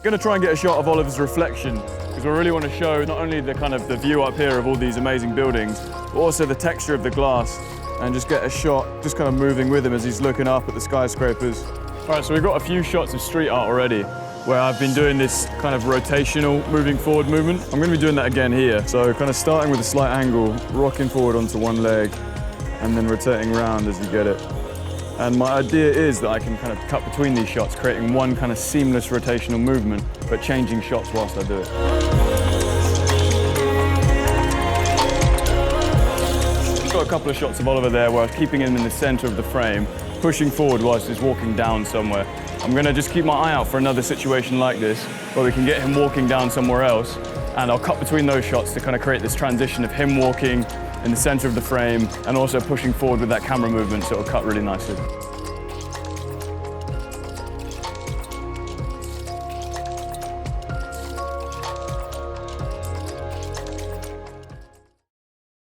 Going to try and get a shot of Oliver's reflection because we really want to show not only the view up here of all these amazing buildings, but also the texture of the glass, and just get a shot just kind of moving with him as he's looking up at the skyscrapers. All right, so we've got a few shots of street art already where I've been doing this kind of rotational moving forward movement. I'm going to be doing that again here. So kind of starting with a slight angle, rocking forward onto one leg and then rotating around as you get it. And my idea is that I can kind of cut between these shots, creating one kind of seamless rotational movement, but changing shots whilst I do it. I've got a couple of shots of Oliver there where I was keeping him in the center of the frame, pushing forward whilst he's walking down somewhere. I'm going to just keep my eye out for another situation like this, where we can get him walking down somewhere else, and I'll cut between those shots to kind of create this transition of him walking in the center of the frame and also pushing forward with that camera movement, so it'll cut really nicely.